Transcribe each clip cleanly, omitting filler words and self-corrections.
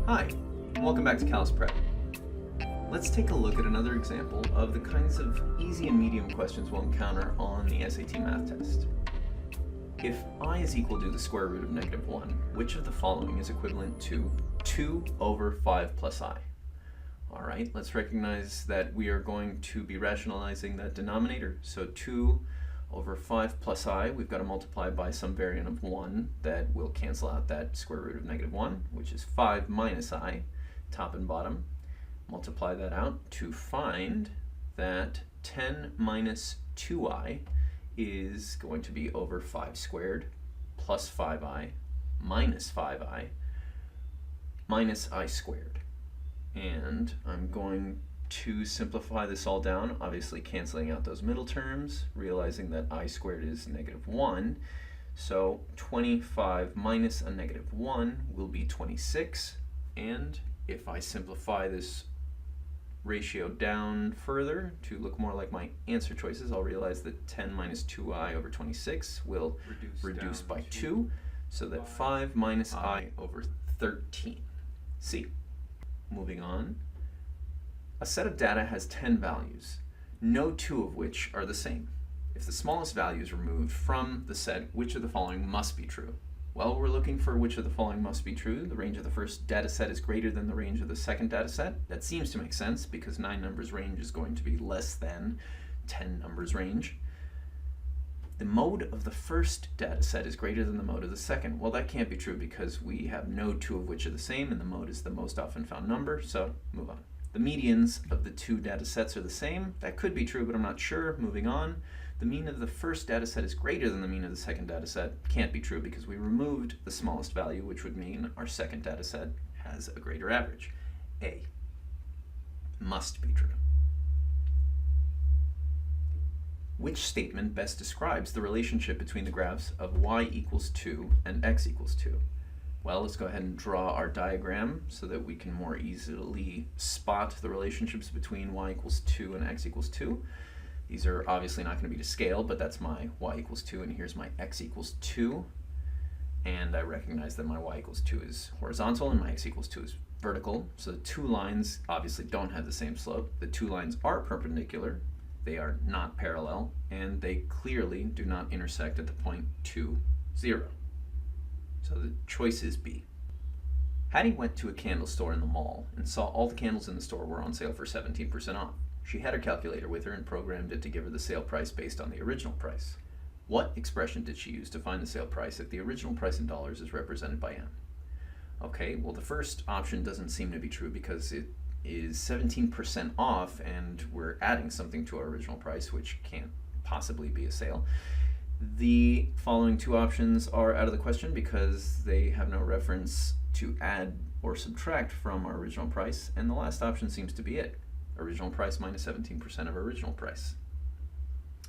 Hi, welcome back to Calus Prep. Let's take a look at another example of the kinds of easy and medium questions we'll encounter on the SAT math test. If I is equal to the square root of -1, which of the following is equivalent to 2 over 5 plus I? Alright, let's recognize that we are going to be rationalizing that denominator. So 2 over 5 plus I, we've got to multiply by some variant of 1 that will cancel out that square root of -1, which is 5 minus I, top and bottom. Multiply that out to find that 10 minus 2I is going to be over 5 squared plus 5I minus 5I minus I squared. And I'm going to simplify this all down, obviously canceling out those middle terms, realizing that I squared is -1. So 25 minus a -1 will be 26. And if I simplify this ratio down further to look more like my answer choices, I'll realize that 10 minus 2I over 26 will reduce by 2, so that 5 minus I over 13. C. Moving on. A set of data has 10 values, no 2 of which are the same. If the smallest value is removed from the set, which of the following must be true? Well, we're looking for which of the following must be true. The range of the first data set is greater than the range of the second data set. That seems to make sense because 9 numbers range is going to be less than 10 numbers range. The mode of the first data set is greater than the mode of the second. Well, that can't be true because we have no 2 of which are the same, and the mode is the most often found number, so move on. The medians of the 2 data sets are the same. That could be true, but I'm not sure. Moving on. The mean of the first data set is greater than the mean of the second data set. Can't be true because we removed the smallest value, which would mean our second data set has a greater average. A. Must be true. Which statement best describes the relationship between the graphs of y equals 2 and x equals 2? Well, let's go ahead and draw our diagram so that we can more easily spot the relationships between y equals 2 and x equals 2. These are obviously not going to be to scale, but that's my y equals 2, and here's my x equals 2. And I recognize that my y equals 2 is horizontal and my x equals 2 is vertical. So the 2 lines obviously don't have the same slope. The 2 lines are perpendicular. They are not parallel, and they clearly do not intersect at the point 2, 0. So the choice is B. Hattie went to a candle store in the mall and saw all the candles in the store were on sale for 17% off. She had her calculator with her and programmed it to give her the sale price based on the original price. What expression did she use to find the sale price if the original price in dollars is represented by M? Okay, well, the first option doesn't seem to be true because it is 17% off and we're adding something to our original price, which can't possibly be a sale. The following 2 options are out of the question because they have no reference to add or subtract from our original price, and the last option seems to be it. Original price minus 17% of original price.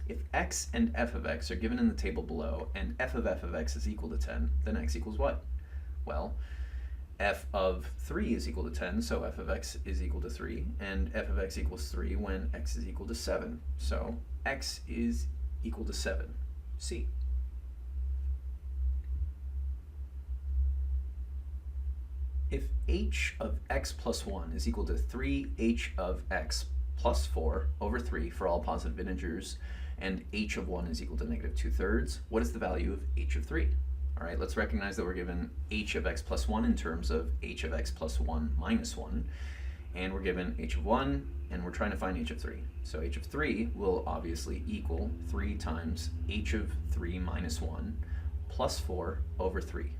If x and f of x are given in the table below and f of x is equal to 10, then x equals what? Well, f of 3 is equal to 10, so f of x is equal to 3, and f of x equals 3 when x is equal to 7. So x is equal to 7. C. If h of x plus 1 is equal to 3h of x plus 4 over 3 for all positive integers, and h of 1 is equal to -2/3, what is the value of h of 3? All right, let's recognize that we're given h of x plus 1 in terms of h of x plus 1 minus 1, and we're given h of 1, and we're trying to find h of 3. So h of 3 will obviously equal 3 times h of 3 minus 1 plus 4 over 3.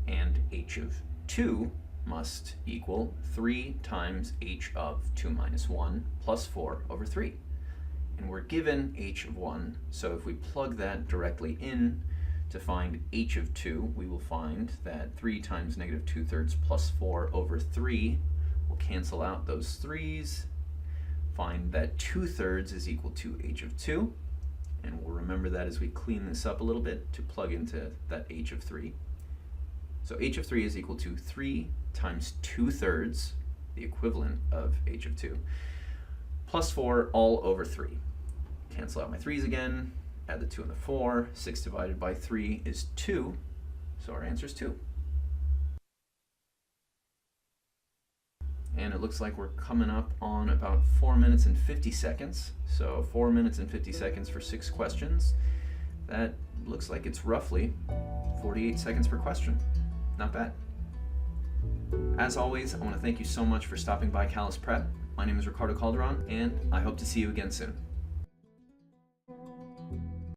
And h of 2 must equal 3 times h of 2 minus 1 plus 4 over 3. And we're given h of 1, so if we plug that directly in to find h of 2, we will find that 3 times -2/3 plus 4 over 3 will cancel out those 3's, find that 2/3 is equal to h of 2, and we'll remember that as we clean this up a little bit to plug into that h of 3. So h of 3 is equal to 3 times 2/3, the equivalent of h of 2, plus 4 all over 3. Cancel out my 3's again, add the 2 and the 4. 6 divided by 3 is 2, so our answer is 2. and it looks like we're coming up on about 4 minutes and 50 seconds. So 4 minutes and 50 seconds for 6 questions. That looks like it's roughly 48 seconds per question. Not bad. As always, I want to thank you so much for stopping by Callus Prep. My name is Ricardo Calderon, and I hope to see you again soon.